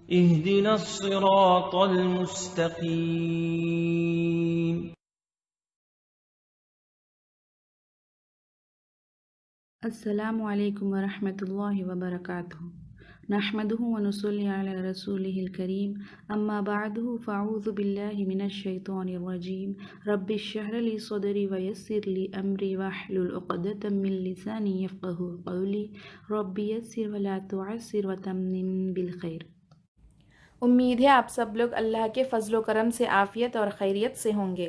اهدنا الصراط المستقيم. السلام علیکم ورحمۃ اللہ وبرکاتہ نحمده ونصلي على رسوله الكريم اما بعد فاعوذ باللہ من الشیطان الرجیم رب اشرح لي صدری ويسر لي امری واحلل عقدۃ من لسانی یفقهوا قولی رب یسر ولا تعسر وتمم بالخیر۔ امید ہے آپ سب لوگ اللہ کے فضل و کرم سے عافیت اور خیریت سے ہوں گے۔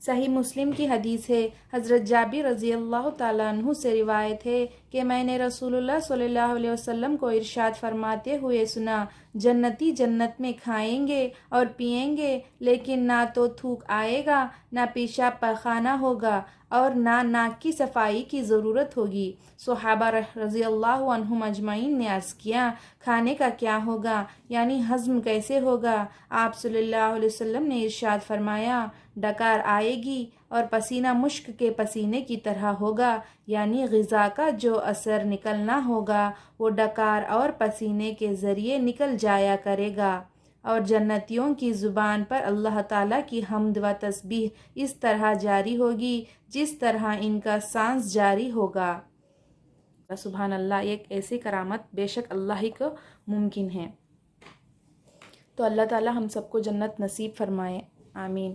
صحیح مسلم کی حدیث ہے، حضرت جابر رضی اللہ تعالیٰ عنہ سے روایت ہے کہ میں نے رسول اللہ صلی اللہ علیہ وسلم کو ارشاد فرماتے ہوئے سنا، جنتی جنت میں کھائیں گے اور پئیں گے لیکن نہ تو تھوک آئے گا، نہ پیشاب پخانہ ہوگا اور نہ ناک کی صفائی کی ضرورت ہوگی۔ صحابہ رضی اللہ عنہم اجمعین نے عرض کیا، کھانے کا کیا ہوگا، یعنی ہضم کیسے ہوگا؟ آپ صلی اللہ علیہ وسلم نے ارشاد فرمایا، ڈکار آئے گی اور پسینہ مشک کے پسینے کی طرح ہوگا، یعنی غذا کا جو اثر نکلنا ہوگا وہ ڈکار اور پسینے کے ذریعے نکل جایا کرے گا، اور جنتیوں کی زبان پر اللہ تعالیٰ کی حمد و تسبیح اس طرح جاری ہوگی جس طرح ان کا سانس جاری ہوگا۔ سبحان اللہ، ایک ایسی کرامت بے شک اللہ ہی کو ممکن ہے۔ تو اللہ تعالیٰ ہم سب کو جنت نصیب فرمائے، آمین۔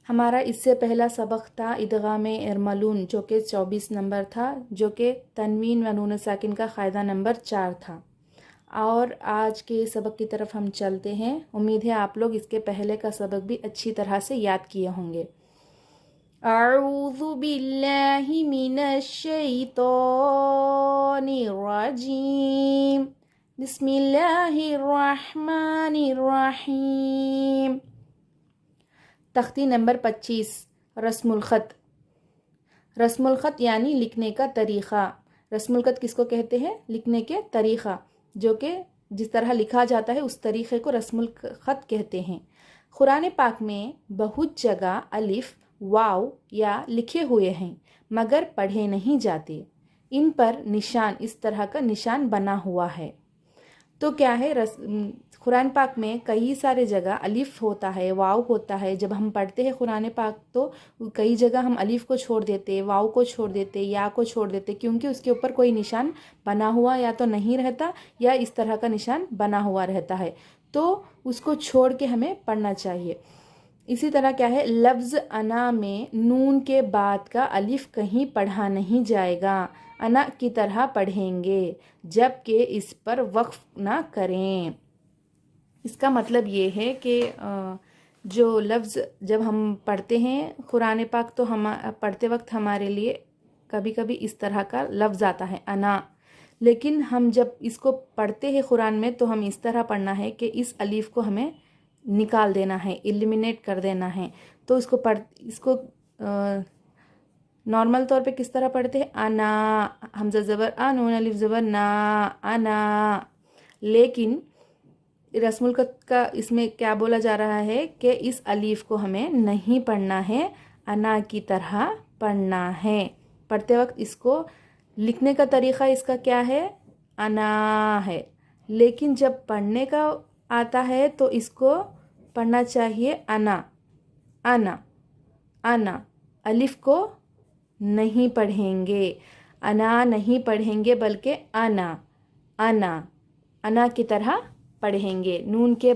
ہمارا اس سے پہلا سبق تھا ادغام ارملون، جو کہ 24 نمبر تھا، جو کہ تنوین و نون ساکن کا قاعدہ نمبر 4 تھا۔ اور آج کے سبق کی طرف ہم چلتے ہیں۔ امید ہے آپ لوگ اس کے پہلے کا سبق بھی اچھی طرح سے یاد کیے ہوں گے۔ اعوذ باللہ من الشیطان الرجیم، بسم اللہ الرحمن الرحیم۔ تختی نمبر 25، رسم الخط۔ رسم الخط یعنی لکھنے کا طریقہ۔ رسم الخط کس کو کہتے ہیں؟ لکھنے کے طریقہ، جو کہ جس طرح لکھا جاتا ہے اس طریقے کو رسم الخط کہتے ہیں۔ قرآن پاک میں بہت جگہ الف، واو یا لکھے ہوئے ہیں مگر پڑھے نہیں جاتے۔ ان پر نشان، اس طرح کا نشان بنا ہوا ہے۔ تو کیا ہے، قرآن پاک میں کئی سارے جگہ الف ہوتا ہے، واو ہوتا ہے۔ جب ہم پڑھتے ہیں قرآن پاک تو کئی جگہ ہم الف کو چھوڑ دیتے، واو کو چھوڑ دیتے، یا کو چھوڑ دیتے، کیونکہ اس کے اوپر کوئی نشان بنا ہوا یا تو نہیں رہتا یا اس طرح کا نشان بنا ہوا رہتا ہے، تو اس کو چھوڑ کے ہمیں پڑھنا چاہیے۔ اسی طرح کیا ہے، لفظ انا میں نون کے بعد کا الف کہیں پڑھا نہیں جائے گا، انا کی طرح پڑھیں گے جبکہ اس پر وقف نہ کریں۔ اس کا مطلب یہ ہے کہ جو لفظ جب ہم پڑھتے ہیں قرآن پاک، تو ہم پڑھتے وقت ہمارے لیے کبھی کبھی اس طرح کا لفظ آتا ہے انا، لیکن ہم جب اس کو پڑھتے ہیں قرآن میں تو ہم اس طرح پڑھنا ہے کہ اس الف کو ہمیں نکال دینا ہے، ایلیمینیٹ کر دینا ہے۔ تو اس کو نارمل طور پہ کس طرح پڑھتے ہیں؟ انا، حمزہ زبر آ، نون الف زبر نا، انا۔ لیکن رسم الخط کا اس میں کیا بولا جا رہا ہے کہ اس الف کو ہمیں نہیں پڑھنا ہے، انا کی طرح پڑھنا ہے۔ پڑھتے وقت اس کو لکھنے کا طریقہ اس کا کیا ہے؟ انا ہے، لیکن جب پڑھنے کا آتا ہے تو اس کو پڑھنا چاہیے انا، انا، انا۔ الف کو نہیں پڑھیں گے، انا نہیں پڑھیں گے بلکہ انا، انا، انا کی طرح پڑھیں گے۔ نون کے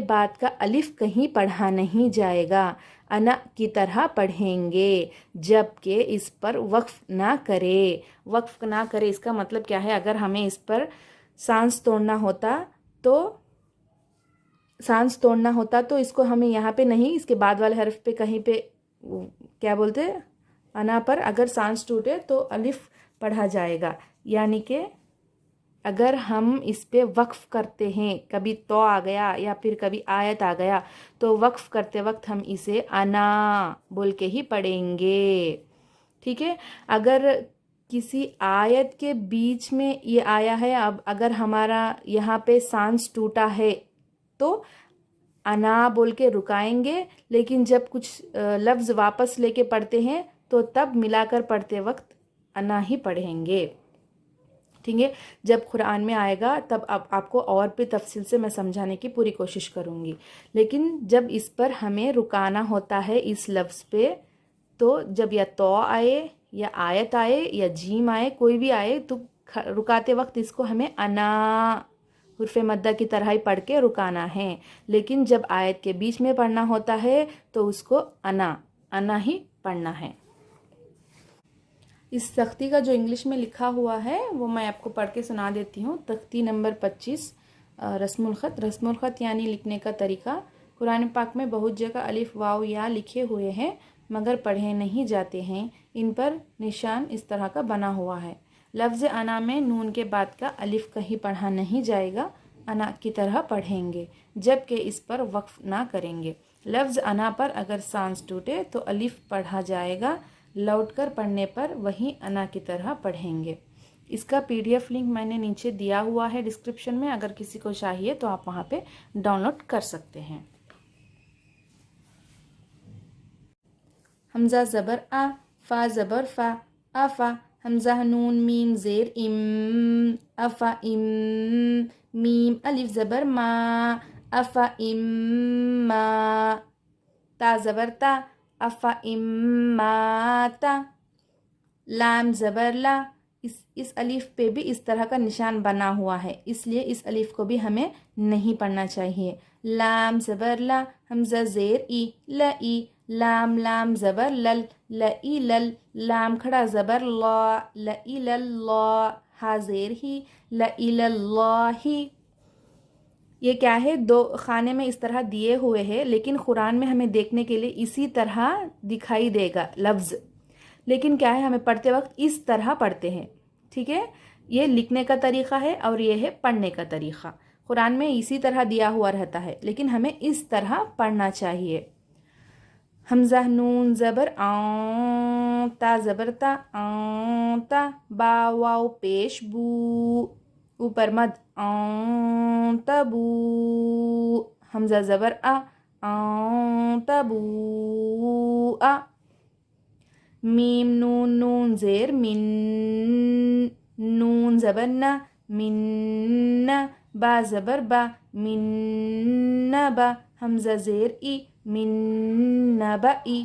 بعد کا الف کہیں پڑھا نہیں جائے گا، انا کی طرح پڑھیں گے جبکہ اس پر وقف نہ کرے۔ وقف نہ کرے اس کا مطلب کیا ہے؟ اگر ہمیں اس پر سانس توڑنا ہوتا تو اس کو ہمیں یہاں پہ نہیں، اس کے بعد والے حرف پہ کہیں پہ کیا بولتے، انا پر اگر سانس ٹوٹے تو الف پڑھا جائے گا۔ یعنی کہ اگر ہم اس پہ وقف کرتے ہیں، کبھی تو آ گیا یا پھر کبھی آیت آ گیا، تو وقف کرتے وقت ہم اسے انا بول کے ہی پڑھیں گے، ٹھیک ہے؟ اگر کسی آیت کے بیچ میں یہ آیا ہے، اب اگر ہمارا یہاں پہ سانس ٹوٹا ہے تو انا بول کے رکائیں گے، لیکن جب کچھ لفظ واپس لے کے پڑھتے ہیں تو تب ملا کر پڑھتے وقت انا ہی پڑھیں گے۔ ٹھیک ہے. جب قرآن میں آئے گا تب اب آپ کو اور بھی تفصیل سے میں سمجھانے کی پوری کوشش کروں گی. لیکن جب اس پر ہمیں رکانا ہوتا ہے اس لفظ پہ، تو جب یا تو آئے یا آیت آئے یا جیم آئے، کوئی بھی آئے، تو رکاتے وقت اس کو ہمیں انا حرف مدہ کی طرح ہی پڑھ کے رکانا ہے. لیکن جب آیت کے بیچ میں پڑھنا ہوتا ہے تو اس کو انا ہی پڑھنا ہے. اس تختی کا جو انگلش میں لکھا ہوا ہے وہ میں آپ کو پڑھ کے سنا دیتی ہوں. تختی نمبر 25، رسم الخط. رسم الخط یعنی لکھنے کا طریقہ. قرآن پاک میں بہت جگہ الف واو یا لکھے ہوئے ہیں مگر پڑھے نہیں جاتے ہیں. ان پر نشان اس طرح کا بنا ہوا ہے. لفظ انا میں نون کے بعد کا الف کہیں پڑھا نہیں جائے گا، انا کی طرح پڑھیں گے جبکہ اس پر وقف نہ کریں گے. لفظ انا پر اگر سانس ٹوٹے تو الف پڑھا جائے گا، لوٹ کر پڑھنے پر وہی انا کی طرح پڑھیں گے. اس کا PDF لنک میں نے نیچے دیا ہوا ہے ڈسکرپشن میں، اگر کسی کو چاہیے تو آپ وہاں پہ ڈاؤن لوڈ کر سکتے ہیں. حمزہ زبر آ، فا زبر فا، افا. حمزہ نون میم زیر ام، افا ام. میم الف زبر ما، افا ام ما. تا زبر تا، افا ام ما تا. لام زبر لا. اس الف پہ بھی اس طرح کا نشان بنا ہوا ہے، اس لیے اس الف کو بھی ہمیں نہیں پڑھنا چاہیے. لام زبر لا. حمزہ زیر ای، لئی. لام لام زبر لل، لئی لل. لام کھڑا زبر لا، لئی للہ. ہا زیر ہی، لئی للہ. یہ کیا ہے؟ دو خانے میں اس طرح دیے ہوئے ہیں، لیکن قرآن میں ہمیں دیکھنے کے لیے اسی طرح دکھائی دے گا لفظ، لیکن کیا ہے ہمیں پڑھتے وقت اس طرح پڑھتے ہیں. ٹھیک ہے، یہ لکھنے کا طریقہ ہے اور یہ ہے پڑھنے کا طریقہ. قرآن میں اسی طرح دیا ہوا رہتا ہے لیکن ہمیں اس طرح پڑھنا چاہیے. حمزہ نون زبر آں، تا زبر تا، آں تا. با واو پیش بو، اوپر مد، آں تبو. حمزہ زبر آ، آں تبو آ. میم نون نون زیر من، نون زبر نا، من نا. با زبر با، من با. حمزہ زیر ای، من نبئی.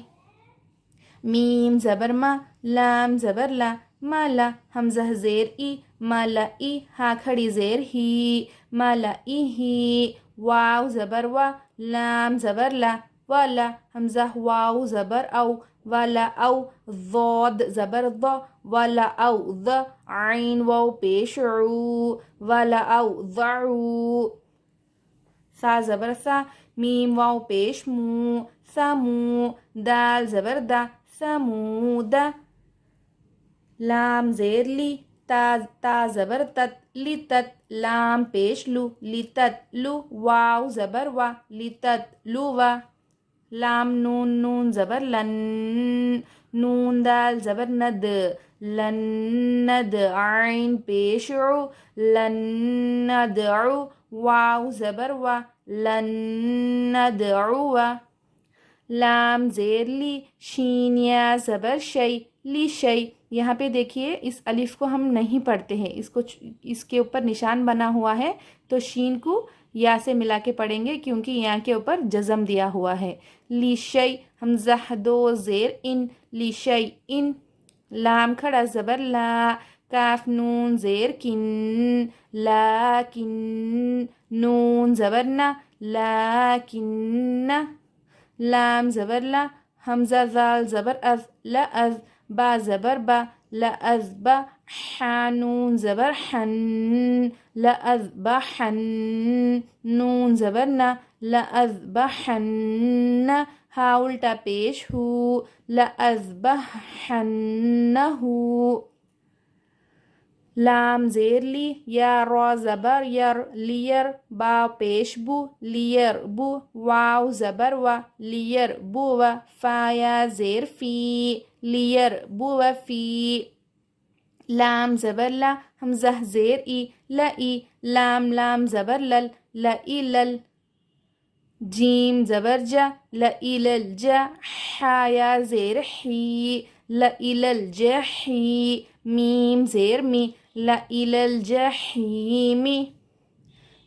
میم زبر ما، لام زبر لا، مالا. حمزہ زیر ای، مالائی. ہا کھڑی زیر ہی، مالائی ہی. واو زبر وا، لام زبر لا، والا. حمزہ واو زبر او، والا او. ضاد زبر ضا، والا او ضا. عین واو پیش عو، والا او ضعو. سا زبر سا، میم واو پیش مو، سمو. دال زبر دا، سمودا. لام زیر لی، تا زبر تت، لتت. لام پیش لو، لتت لو. واو زبر وا، لتت لو وا. لام نون نون زبر لن، نون دال زبر ند، لن ند. عین پیش عو، لن ندعو. واو زبر وا، لن ندعو. لام زیر لی، شین یا زبر شی، لی شی. یہاں پہ دیکھیے اس الف کو ہم نہیں پڑھتے ہیں، اس کے اوپر نشان بنا ہوا ہے تو شین کو یا سے ملا کے پڑھیں گے کیونکہ یہاں کے اوپر جزم دیا ہوا ہے. لی شی. حمزہ دو زیر ان، لی شی ان. لام کھڑا زبر لا، کاف نون زیر کن، لیکن. نون زبر نا، لیکن. لام زبر لا. حمزہ زال زبر از، لأز. با زبر با، لأز با. حا نون زبر حن، لأز بحن. نون زبر نا، لأز بحن. ہا الٹا پیش ہو، لأز بحنہ. لام زیر لی، یا را زبر یر، لیر. با پیش بو، لیر بو. واو زبر وا، لیر بو و. فا یا زیر فی، لیر بو و فی. لام زبر لا. حمزہ زیر ای، لئی. لام لام زبر لل، لئی لل. جیم زبر جا، لئی لل جا. حا یا زیر حی، لئی لل جحی. میم زیر می، إلى الجحيم.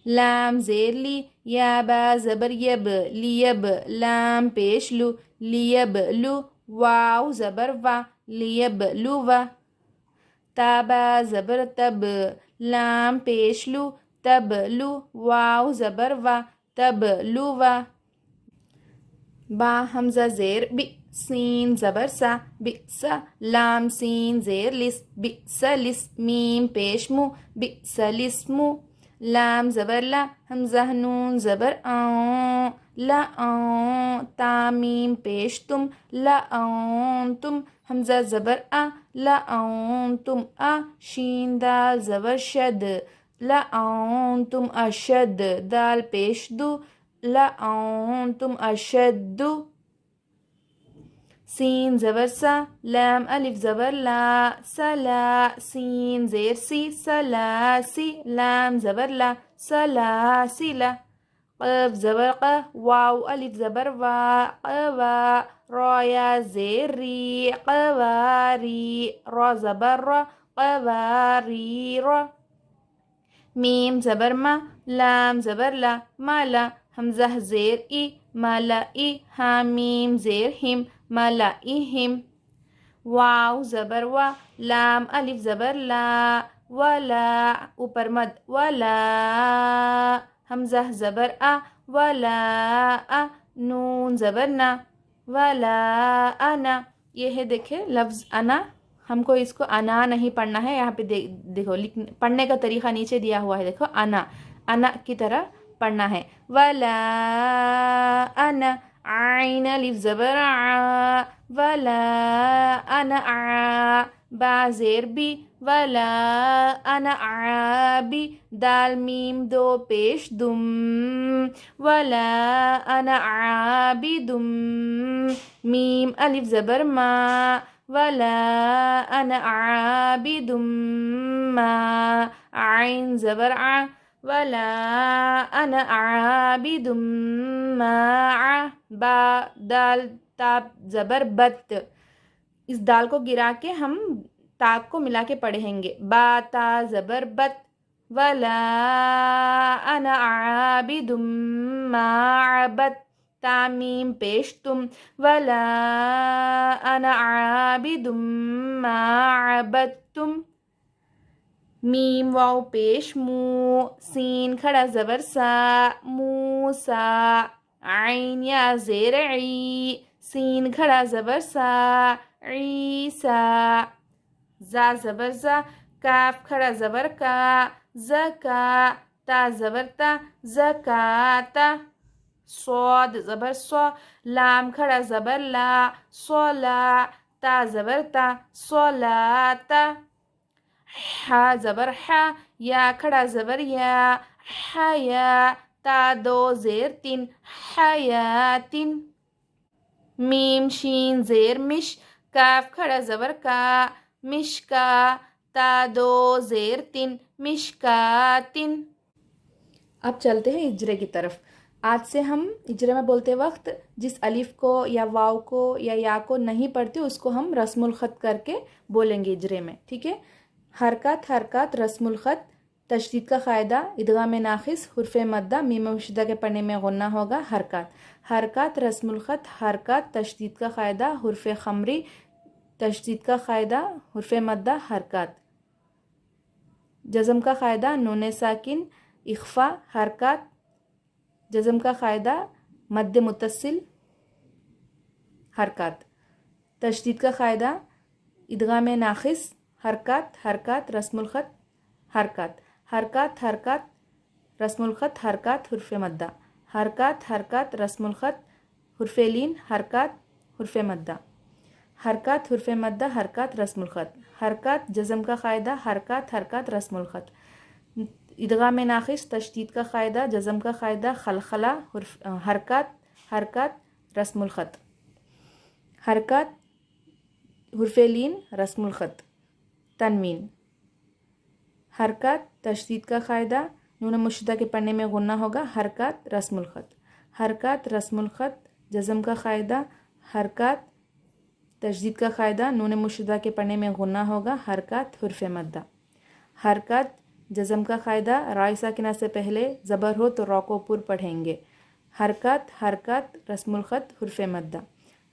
لام زیر لی، یا با زبر یب، لیب لام پیش لو، لیب لو. واو زبر وا، لیب لو وا. تا با زبر تب، لام پیش لو، تب لو. واو زبر وا، تب لو وا. با حمزہ زیر بی، سین زبر سا، بئس. لام سین زیر لس، بئس لس. میم پیش مو، بئس الاسم. لام زبر لا، حمزہ نون زبر آن، لا آن. تا میم پیش تم، لا آن تم. حمزہ زبر آ، لا آن تم آ. شین دال زبر شد، لا آن تم اشد. دال پیش دو، لا آن تم اشد. سین زبر سا، لام الف زبر لا، سلا. سین زیر سی، سلاسی. لام زبر لا، سلاسلا. قاف زبر قا، واو الف زبر وا، قوا. را یا زیر ری، قواری. را زبر را، قواری را. میم زبر ما، لام زبر لا، مالا. حمزہ زیر ای، مالا ای. حامیم زیر ہم، ملائہم. واو زبر وا، لام الف زبر لا، ولا. اوپر مد، ولا. حمزہ زبر آ، ولا آ. نون زبر نا، ولا انا. یہ ہے دیکھے لفظ انا. ہم کو اس کو انا نہیں پڑھنا ہے. یہاں پہ دیکھو پڑھنے کا طریقہ نیچے دیا ہوا ہے. دیکھو انا، انا کی طرح پڑھنا ہے. ولا انا. عین الف زبر ع، ولا انا ع. با زیر بی، ولا انا عابی. دال میم دو پیش دم، ولا انا عابدم. میم الف زبر ما، ولا انا عابد ما. عین زبر ع، ولا انا عابد ما ع. با دال تا زبر بت. اس دال کو گرا کے ہم تا کو ملا کے پڑھیں گے. با تا زبر بت، ولا انا عابد ما عبد. تا میم پیش تم، ولا انا عابد ما عبدتم. میم واو پیش مو، سین کھڑا زبر سا، موسا. عین یا زیر عی، سین کھڑا زبر سا، عیسا. زا زبر زا، کاف کھڑا زبر کا، زکا. تا زبر تا، زکاتا. صاد زبر سو، لام کھڑا زبر لا، صلا. تا زبر تا، صلاتا. حا زبر حا، یا کھڑا زبر یا، حیا. تا دو زیر تین، حیاتن. میم شین زیر مش، کاف کھڑا زبر کا، مشکا. تا دو زیر تین، مشکاتن. اب چلتے ہیں اجرے کی طرف. آج سے ہم اجرے میں بولتے وقت جس الف کو یا واو کو یا کو نہیں پڑھتے اس کو ہم رسم الخط کر کے بولیں گے اجرے میں. ٹھیک ہے. حرکات حرکات رسم الخط. تشدید کا قاعدہ، ادغام ناقص حرف مدہ میم مشدہ کے پڑھنے میں غنہ ہوگا. حرکات حرکات رسم الخط. حرکات تشدید کا قاعدہ حرف خمری، تشدید کا قاعدہ حرف مدہ حرکات. جزم کا قاعدہ نون ساکن اخفا حرکات. جزم کا قاعدہ مد متصل حرکات. تشدید کا قاعدہ ادغام ناقص حرکات حرکات رسم الخط حرکات. حرکات حرکات رسم الخط حرکات حرف مدہ. حرکات حرکات رسم الخط حرف لین حرکات حرف مدہ. حرکات حرف مدہ حرکات رسم الخط. حرکات جزم کا قاعدہ حرکات حرکات رسم الخط. ادغام ناقص تشدید کا قاعدہ جزم کا قاعدہ خلخلہ حرکات حرکات رسم الخط. حرکات حرف لین رسم الخط تنوین. حرکات تشدید کا قاعدہ نون مشدہ کے پڑھنے میں غنہ ہوگا. حرکات رسم الخط. حرکات رسم الخط جزم کا قاعدہ حرکات تشدید کا قاعدہ نون مشدہ کے پڑھنے میں غنہ ہوگا. حرکات حرف مدہ. حرکات جزم کا قاعدہ رائے ساکنہ سے پہلے زبر ہو تو را کو پر پڑھیں گے. حرکات حرکات رسم الخط حرف مدہ.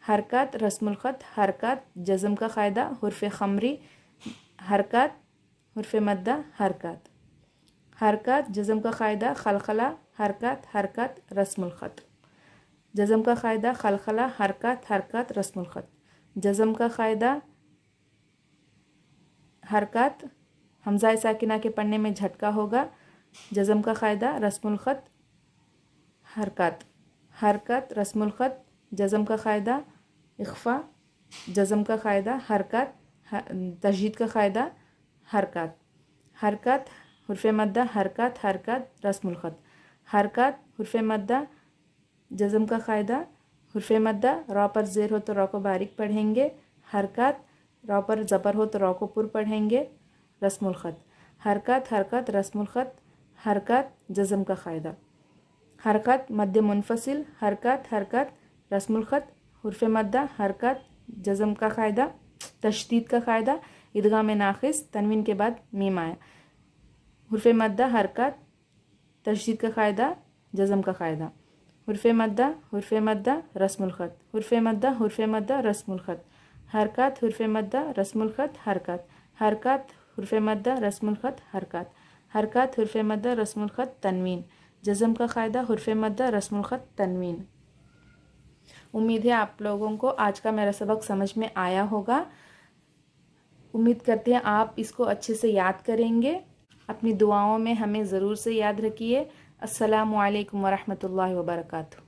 حرکات رسم الخط حرکات جزم کا قاعدہ حرف خمری حرکات حرف مدہ حرکات. حرکات جزم کا قاعدہ خلخلہ حرکات حرکات رسم الخط. جزم کا قاعدہ خلخلہ حرکات حرکات رسم الخط. جزم کا قاعدہ حرکات حمزہ ساکنہ کے پڑھنے میں جھٹکا ہوگا. جزم کا قاعدہ رسم الخط حرکات حرکات رسم الخط. جزم کا قاعدہ اخفا. جزم کا قاعدہ حرکات تشدید کا قاعدہ حرکات. حرکات حرف مدہ حرکات حرکات رسم الخط. حرکات حرف مدہ جزم کا قاعدہ حرف مدہ را پر زیر ہو تو را کو باریک پڑھیں گے. حرکات را پر زبر ہو تو را کو پر پڑھیں گے. رسم الخط. حرکات حرکات رسم الخط. حرکات جزم کا قاعدہ. حرکات مد منفصل حرکات حرکات رسم الخط. حرف مدہ حرکات جزم کا قاعدہ تشدید کا قاعدہ ادغام ناقص تنوین کے بعد میم آیا. حرف مدہ حرکات تشدید کا قاعدہ جزم کا قاعدہ. حرف مدہ رسم الخط. حرف مدہ رسم الخط. حرکات حرف مدہ رسم الخط حرکات. حرکات حرف مدہ رسم الخط حرکات. حرکات حرف مدہ رسم الخط تنوین. جزم کا قاعدہ حرف مدہ رسم الخط تنوین. امید ہے آپ لوگوں کو آج کا میرا سبق سمجھ میں آیا ہوگا. امید کرتے ہیں آپ اس کو اچھے سے یاد کریں گے. اپنی دعاؤں میں ہمیں ضرور سے یاد رکھیے. السلام علیکم ورحمۃ اللہ وبرکاتہ.